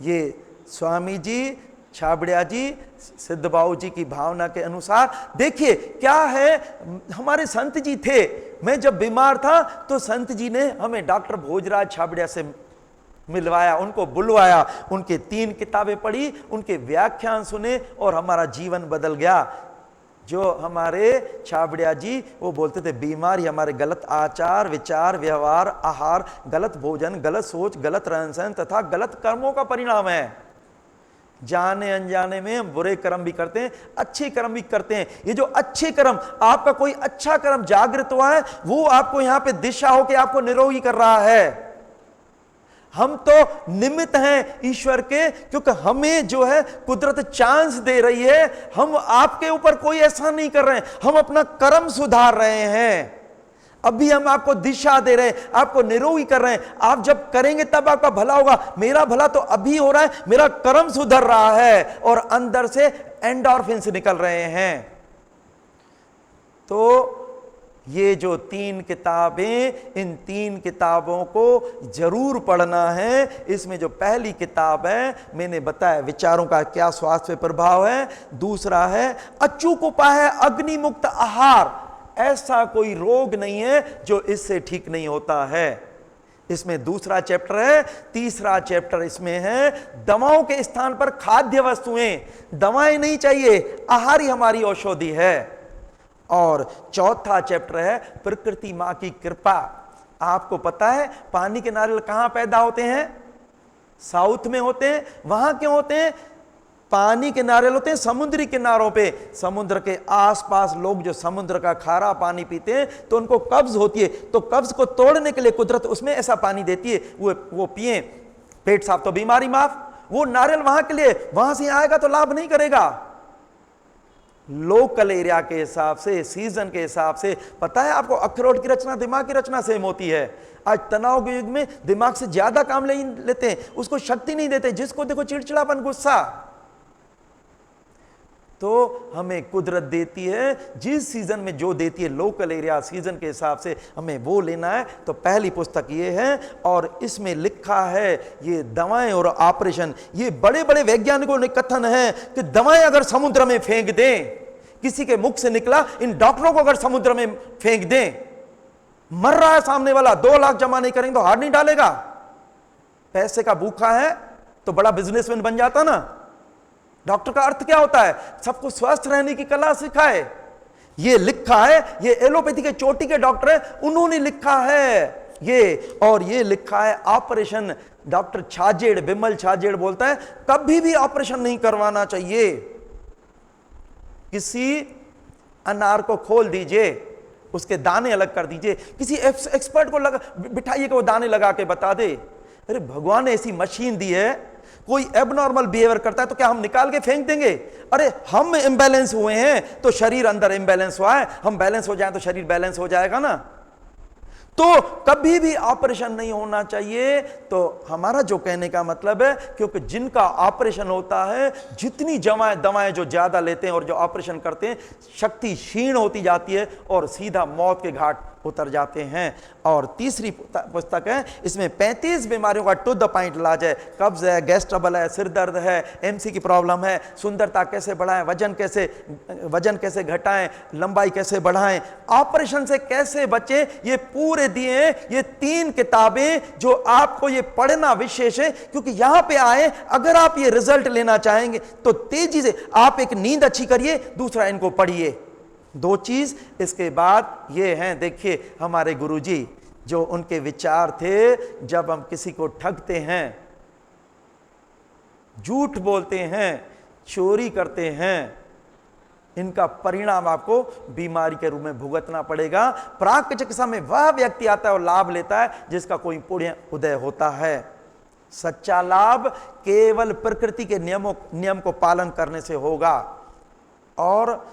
ये स्वामी जी, छाबड़िया जी, सिद्ध बाबू जी की भावना के अनुसार देखिए क्या है। हमारे संत जी थे, मैं जब बीमार था तो संत जी ने हमें डॉक्टर भोजराज छाबड़िया से मिलवाया, उनको बुलवाया, उनके 3 किताबें पढ़ी, उनके व्याख्यान सुने और हमारा जीवन बदल गया। जो हमारे छाबड़िया जी वो बोलते थे बीमारी हमारे गलत आचार विचार व्यवहार आहार, गलत भोजन, गलत सोच, गलत रहन सहन तथा गलत कर्मों का परिणाम है। जाने अनजाने में हम बुरे कर्म भी करते हैं, अच्छे कर्म भी करते हैं। ये जो अच्छे कर्म, आपका कोई अच्छा कर्म जागृत हुआ है, वो आपको यहां पे दिशा होकर आपको निरोगी कर रहा है। हम तो निमित्त हैं ईश्वर के, क्योंकि हमें जो है कुदरत चांस दे रही है। हम आपके ऊपर कोई ऐसा नहीं कर रहे हैं, हम अपना कर्म सुधार रहे हैं। अभी हम आपको दिशा दे रहे हैं, आपको निरोगी कर रहे हैं। आप जब करेंगे तब आपका भला होगा। मेरा भला तो अभी हो रहा है, मेरा कर्म सुधर रहा है और अंदर से एंडोर्फिन्स निकल रहे हैं। तो ये जो 3 किताबें, इन 3 किताबों को जरूर पढ़ना है। इसमें जो पहली किताब है, मैंने बताया विचारों का क्या स्वास्थ्य पे प्रभाव है। दूसरा है अचूक उपाय है अग्नि मुक्त आहार। ऐसा कोई रोग नहीं है जो इससे ठीक नहीं होता है। इसमें दूसरा चैप्टर है। तीसरा चैप्टर इसमें है दवाओं के स्थान पर खाद्य वस्तुएं। दवाएं नहीं चाहिए, आहार ही हमारी औषधि है। और चौथा चैप्टर है प्रकृति मां की कृपा। आपको पता है पानी के नारियल कहां पैदा होते हैं? साउथ में होते हैं। वहां क्यों होते हैं? पानी के नारियल होते हैं समुद्री किनारों पे। समुद्र के आसपास लोग जो समुद्र का खारा पानी पीते हैं तो उनको कब्ज होती है, तो कब्ज को तोड़ने के लिए कुदरत उसमें ऐसा पानी देती है, वो पिए, पेट साफ तो बीमारी माफ। वो नारियल वहां के लिए, वहां से आएगा तो लाभ नहीं करेगा। लोकल एरिया के हिसाब से, सीजन के हिसाब से, पता है आपको अखरोट की रचना दिमाग की रचना सेम होती है। आज तनाव के युग में दिमाग से ज्यादा काम लेते हैं, उसको शक्ति नहीं देते। जिसको देखो चिड़चिड़ापन, गुस्सा। तो हमें कुदरत देती है जिस सीजन में जो देती है, लोकल एरिया सीजन के हिसाब से हमें वो लेना है। तो पहली पुस्तक ये है और इसमें लिखा है ये दवाएं और ऑपरेशन। ये बड़े बड़े वैज्ञानिकों ने कथन है कि दवाएं अगर समुद्र में फेंक दें, किसी के मुख से निकला, इन डॉक्टरों को अगर समुद्र में फेंक दें, मर रहा है सामने वाला, 2 लाख जमा नहीं करेंगे तो हार नहीं डालेगा। पैसे का भूखा है तो बड़ा बिजनेसमैन बन जाता ना। डॉक्टर का अर्थ क्या होता है? सबको स्वस्थ रहने की कला सिखाए। ये लिखा है, ये एलोपैथी के चोटी के डॉक्टर है, उन्होंने लिखा है ये। और ये लिखा है ऑपरेशन, डॉक्टर छाजेड़, बिमल छाजेड़ बोलता है कभी भी ऑपरेशन नहीं करवाना चाहिए। किसी अनार को खोल दीजिए, उसके दाने अलग कर दीजिए, किसी एक्सपर्ट को बिठाइए कि वो दाने लगा के बता दे। अरे भगवान ने ऐसी मशीन दी है, कोई एबनॉर्मल बिहेवियर करता है तो क्या हम निकाल के फेंक देंगे? अरे हम इम्बैलेंस हुए हैं तो शरीर अंदर इम्बैलेंस हुआ है, हम बैलेंस हो जाए तो शरीर बैलेंस हो जाएगा ना। तो कभी भी ऑपरेशन नहीं होना चाहिए। तो हमारा जो कहने का मतलब है, क्योंकि जिनका ऑपरेशन होता है, जितनी दवाएं जो ज्यादा लेते हैं और जो ऑपरेशन करते हैं, शक्ति क्षीण होती जाती है और सीधा मौत के घाट उतर जाते हैं। और तीसरी पुस्तक है, इसमें 35 बीमारियों का टू द पॉइंट इलाज है। कब्ज है, गैस ट्रबल है, सिर दर्द है, एमसी की प्रॉब्लम है, सुंदरता कैसे बढ़ाएं, वजन कैसे घटाएं, लंबाई कैसे बढ़ाएं, ऑपरेशन से कैसे बचें, ये पूरे दिए हैं। ये 3 किताबें जो आपको ये पढ़ना विशेष है, क्योंकि यहां पे आए, अगर आप ये रिजल्ट लेना चाहेंगे तो तेजी से आप एक नींद अच्छी करिए, दूसरा इनको पढ़िए। 2 चीज इसके बाद ये हैं। देखिए हमारे गुरुजी जो उनके विचार थे, जब हम किसी को ठगते हैं, झूठ बोलते हैं, चोरी करते हैं, इनका परिणाम आपको बीमारी के रूप में भुगतना पड़ेगा। प्राक चिकित्सा में वह व्यक्ति आता है और लाभ लेता है जिसका कोई पुण्य उदय होता है। सच्चा लाभ केवल प्रकृति के नियम को पालन करने से होगा। और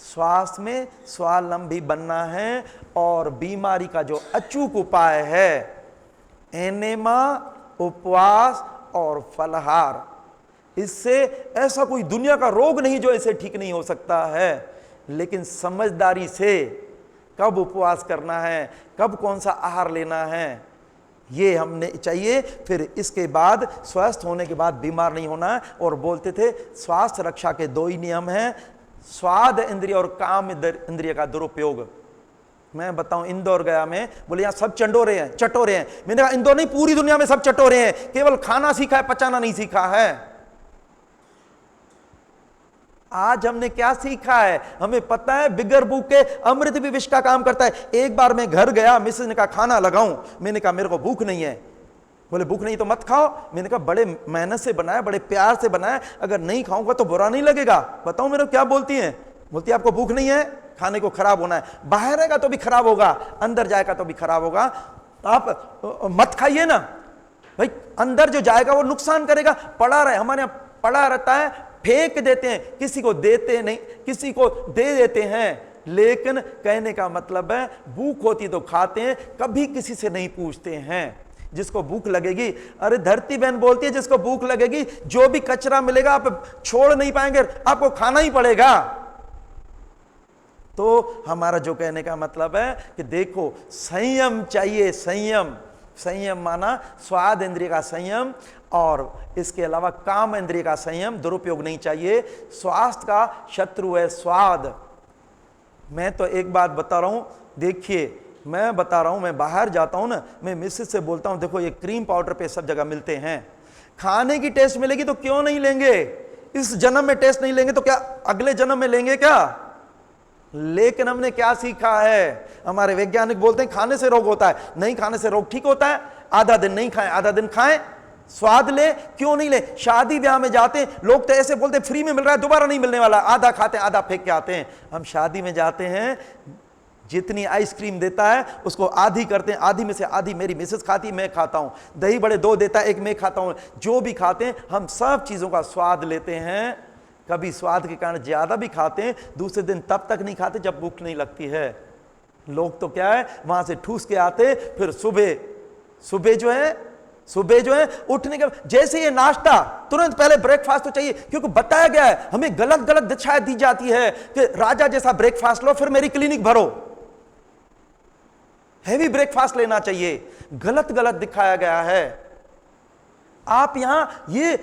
स्वास्थ्य में स्वावलंबी बनना है। और बीमारी का जो अचूक उपाय है, एनेमा, उपवास और फलाहार, इससे ऐसा कोई दुनिया का रोग नहीं जो इसे ठीक नहीं हो सकता है। लेकिन समझदारी से कब उपवास करना है, कब कौन सा आहार लेना है, ये हमने चाहिए। फिर इसके बाद स्वस्थ होने के बाद बीमार नहीं होना है। और बोलते थे स्वास्थ्य रक्षा के दो ही नियम हैं, स्वाद इंद्रिय और काम इंद्रिय का दुरुपयोग। मैं बताऊं, इंदौर गया मैं, बोले यहाँ सब चटोरे हैं। मैंने कहा इंदौर नहीं, पूरी दुनिया में सब चटोरे हैं, केवल खाना सीखा है, पचाना नहीं सीखा है। आज हमने क्या सीखा है? हमें पता है बिगर भूख के अमृत भी विष का काम करता है। एक बार मैं घर गया, मिसेज ने कहा खाना लगाऊं, मैंने कहा मेरे को भूख नहीं है। बोले भूख नहीं तो मत खाओ। मैंने कहा बड़े मेहनत से बनाया, बड़े प्यार से बनाया, अगर नहीं खाऊंगा तो बुरा नहीं लगेगा। बताओ मेरे को क्या बोलती हैं? बोलती है आपको भूख नहीं है, खाने को खराब होना है। बाहर रहेगा तो भी खराब होगा, अंदर जाएगा तो भी खराब होगा, आप मत खाइए ना भाई। अंदर जो जाएगा वो नुकसान करेगा। पड़ा रहे, हमारे यहाँ पड़ा रहता है, फेंक देते हैं, किसी को देते नहीं, किसी को दे देते हैं। लेकिन कहने का मतलब है भूख होती तो खाते हैं, कभी किसी से नहीं पूछते हैं। जिसको भूख लगेगी, अरे धरती बहन बोलती है जिसको भूख लगेगी, जो भी कचरा मिलेगा आप छोड़ नहीं पाएंगे, आपको खाना ही पड़ेगा। तो हमारा जो कहने का मतलब है कि देखो संयम चाहिए, संयम माना स्वाद इंद्रिय का संयम, और इसके अलावा काम इंद्रिय का संयम, दुरुपयोग नहीं चाहिए। स्वास्थ्य का शत्रु है स्वाद। मैं तो एक बात बता रहा हूं, देखिए मैं बता रहा हूं, मैं बाहर जाता हूं ना, मैं मिसेस से बोलता हूं देखो ये क्रीम पाउडर पे सब जगह मिलते हैं, खाने की टेस्ट मिलेगी तो क्यों नहीं लेंगे? इस जन्म में टेस्ट नहीं लेंगे तो क्या अगले जन्म में लेंगे क्या? लेकिन हमने क्या सीखा है? हमारे वैज्ञानिक बोलते हैं खाने से रोग होता है, नहीं खाने से रोग ठीक होता है। आधा दिन नहीं खाएं, आधा दिन खाएं, स्वाद ले, क्यों नहीं ले? शादी ब्याह में जाते हैं लोग तो ऐसे बोलते हैं फ्री में मिल रहा है, दोबारा नहीं मिलने वाला, आधा खाते हैं आधा फेंक के आते हैं। हम शादी में जाते हैं, जितनी आइसक्रीम देता है उसको आधी करते हैं, आधी में से आधी मेरी मिसेस खाती, मैं खाता हूं। दही बड़े 2 देता है, 1 मैं खाता हूं। जो भी खाते हैं हम सब चीजों का स्वाद लेते हैं। कभी स्वाद के कारण ज्यादा भी खाते हैं, दूसरे दिन तब तक नहीं खाते जब भूख नहीं लगती है। लोग तो क्या है, वहां से ठूस के आते, फिर सुबह जो है उठने के जैसे ये नाश्ता, तुरंत पहले ब्रेकफास्ट तो चाहिए, क्योंकि बताया गया है हमें गलत दिशा दी जाती है कि राजा जैसा ब्रेकफास्ट लो फिर मेरी क्लिनिक भरो। हैवी ब्रेकफास्ट लेना चाहिए, गलत दिखाया गया है। आप यहां ये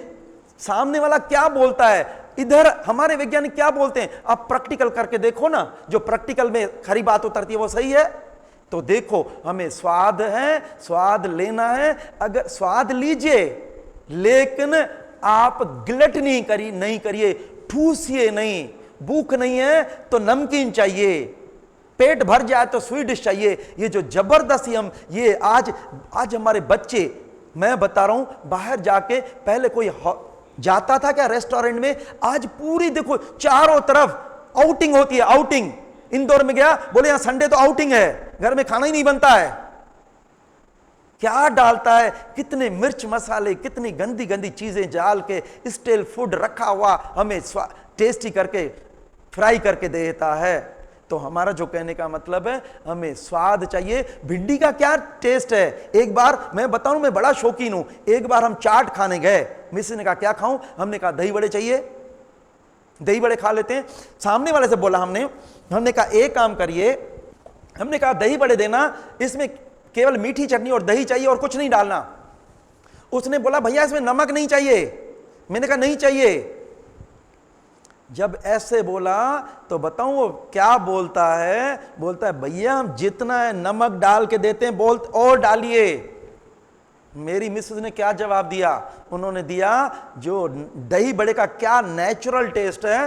सामने वाला क्या बोलता है, इधर हमारे वैज्ञानिक क्या बोलते हैं, आप प्रैक्टिकल करके देखो ना, जो प्रैक्टिकल में खरी बात उतरती है वो सही है। तो देखो हमें स्वाद है, स्वाद लेना है, अगर स्वाद लीजिए लेकिन आप गिलट नहीं करिए, ठूसिए नहीं। भूख नहीं है तो नमकीन चाहिए, पेट भर जाए तो स्वीट डिश चाहिए। ये जो जबरदस्ती हम ये आज हमारे बच्चे, मैं बता रहा हूं, बाहर जाके पहले कोई जाता था क्या रेस्टोरेंट में, आज पूरी देखो चारों तरफ आउटिंग होती है, आउटिंग। इंदौर में गया, बोले यहां संडे तो आउटिंग है, घर में खाना ही नहीं बनता है। क्या डालता है, कितने मिर्च मसाले, कितनी गंदी चीजें डाल के स्टेल फूड रखा हुआ हमें टेस्टी करके फ्राई करके देता है। तो हमारा जो कहने का मतलब है हमें स्वाद चाहिए। भिंडी का क्या टेस्ट है, एक बार मैं बताऊं, मैं बड़ा शौकीन हूं। एक बार हम चाट खाने गए, मिसेस ने कहा क्या खाऊं, हमने कहा दही बड़े चाहिए, दही बड़े खा लेते हैं। सामने वाले से बोला हमने कहा एक काम करिए, हमने कहा दही बड़े देना, इसमें केवल मीठी चटनी और दही चाहिए और कुछ नहीं डालना। उसने बोला भैया इसमें नमक नहीं चाहिए। मैंने कहा नहीं चाहिए। जब ऐसे बोला तो बताऊं वो क्या बोलता है भैया हम जितना है नमक डाल के देते हैं, और डालिए। मेरी मिसेस ने क्या जवाब दिया, उन्होंने दिया जो दही बड़े का क्या नेचुरल टेस्ट है।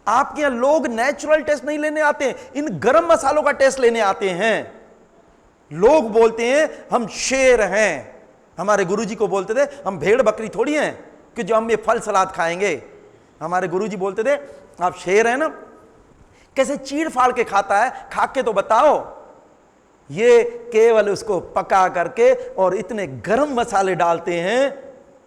आपके यहां लोग नेचुरल टेस्ट नहीं लेने आते हैं, इन गरम मसालों का टेस्ट लेने आते हैं। लोग बोलते हैं हम शेर हैं, हमारे गुरुजी को बोलते थे हम भेड़ बकरी थोड़ी हैं कि जो हम ये फल सलाद खाएंगे। हमारे गुरुजी बोलते थे आप शेर हैं ना। कैसे चीड़ फाड़ के खाता है, खा के तो बताओ। ये केवल उसको पका करके और इतने गरम मसाले डालते हैं,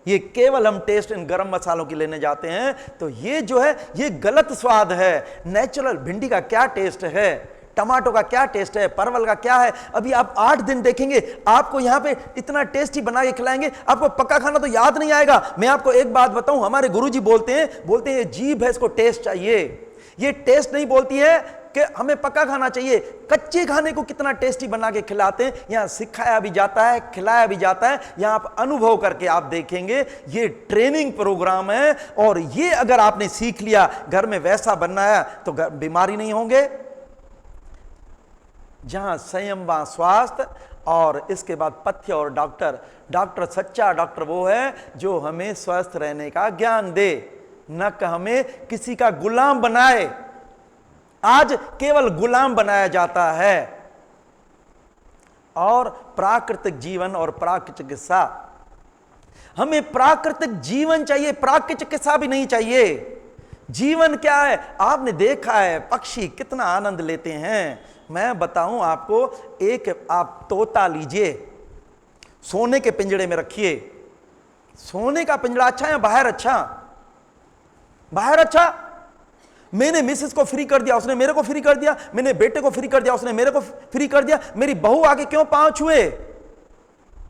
ये केवल हम टेस्ट इन गरम मसालों की लेने जाते हैं। तो ये जो है ये गलत स्वाद है। नेचुरल भिंडी का क्या टेस्ट है, टमाटो का क्या टेस्ट है, परवल का क्या है। अभी आप 8 दिन देखेंगे, आपको यहां पे इतना टेस्टी बना के खिलाएंगे, आपको पक्का खाना तो याद नहीं आएगा। मैं आपको एक बात बताऊं, हमारे गुरुजी बोलते हैं ये जीभ है, इसको टेस्ट चाहिए। ये टेस्ट नहीं बोलती है कि हमें पका खाना चाहिए, कच्चे खाने को कितना टेस्टी बना के खिलाते हैं। यहां सिखाया भी जाता है, खिलाया भी जाता है। यहां आप अनुभव करके आप देखेंगे, ये ट्रेनिंग प्रोग्राम है। और ये अगर आपने सीख लिया, घर में वैसा बनना है तो बीमारी नहीं होंगे। जहां संयम वहां स्वास्थ्य, और इसके बाद पथ्य और डॉक्टर। डॉक्टर, सच्चा डॉक्टर वो है जो हमें स्वस्थ रहने का ज्ञान दे, न कि हमें किसी का गुलाम बनाए। आज केवल गुलाम बनाया जाता है। और प्राकृतिक जीवन और प्राकृतिक चिकित्सा, हमें प्राकृतिक जीवन चाहिए, प्राकृतिक चिकित्सा भी नहीं चाहिए। जीवन क्या है? आपने देखा है पक्षी कितना आनंद लेते हैं। मैं बताऊं आपको, एक आप तोता लीजिए, सोने के पिंजड़े में रखिए। सोने का पिंजड़ा अच्छा है बाहर अच्छा? बाहर अच्छा। मैंने मिसेस को फ्री कर दिया, उसने मेरे को फ्री कर दिया। मैंने बेटे को फ्री कर दिया, उसने मेरे को फ्री कर दिया। मेरी बहू आके क्यों पांव छुए?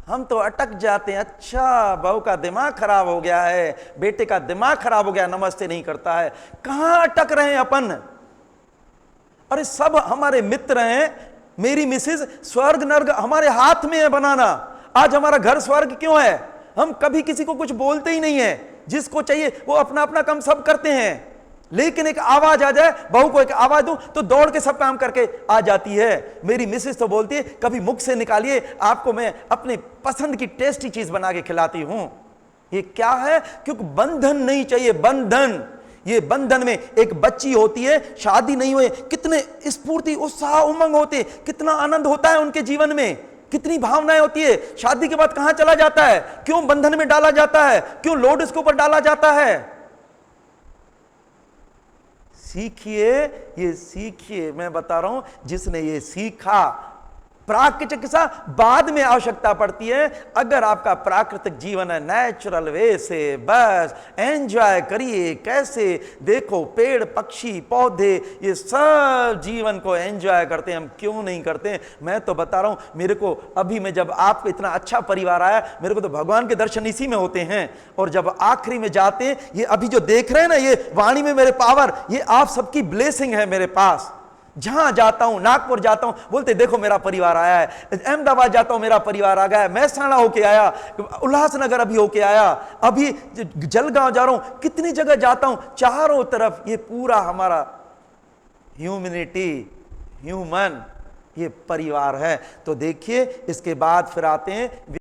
हम तो अटक जाते हैं। अच्छा, बहू का दिमाग खराब हो गया है, बेटे का दिमाग खराब हो गया, नमस्ते नहीं करता है। कहां अटक रहे हैं अपन? अरे सब हमारे मित्र हैं। मेरी मिसेस, स्वर्ग नर्क हमारे हाथ में है बनाना। आज हमारा घर स्वर्ग क्यों है? हम कभी किसी को कुछ बोलते ही नहीं है। जिसको चाहिए वो अपना अपना काम सब करते हैं। लेकिन एक आवाज आ जाए, बहू को एक आवाज दूं तो दौड़ के सब काम करके आ जाती है। मेरी मिसेस तो बोलती है, कभी मुख से निकालिए, आपको मैं अपनी पसंद की टेस्टी चीज बना के खिलाती हूं। ये क्या है? क्योंकि बंधन नहीं चाहिए, बंधन। ये बंधन में एक बच्ची होती है, शादी नहीं हुए, कितने स्फूर्ति, उत्साह, उमंग होते, कितना आनंद होता है उनके जीवन में, कितनी भावनाएं होती है। शादी के बाद कहां चला जाता है? क्यों बंधन में डाला जाता है? क्यों लोड इसके ऊपर डाला जाता है? सीखिए, ये सीखिए। मैं बता रहा हूं, जिसने ये सीखा, प्राकृतिक चिकित्सा बाद में आवश्यकता पड़ती है। अगर आपका प्राकृतिक जीवन है, नेचुरल वे से, बस एंजॉय करिए। कैसे? देखो पेड़, पक्षी, पौधे, ये सब जीवन को एंजॉय करते हैं। हम क्यों नहीं करते? मैं तो बता रहा हूं, मेरे को अभी में जब आपको इतना अच्छा परिवार आया, मेरे को तो भगवान के दर्शन इसी में होते हैं। और जब आखिरी में जाते हैं, ये अभी जो देख रहे हैं ना, ये वाणी में मेरे पावर, ये आप सबकी ब्लेसिंग है मेरे पास। जहां जाता हूं, नागपुर जाता हूं, बोलते देखो मेरा परिवार आया है। अहमदाबाद जाता हूं, मेरा परिवार आ गया है। महसाणा होके आया, उल्लासनगर अभी होके आया, अभी जलगांव जा रहा हूं, कितनी जगह जाता हूं। चारों तरफ ये पूरा हमारा ह्यूमैनिटी, ह्यूमन, ये परिवार है। तो देखिए, इसके बाद फिर आते हैं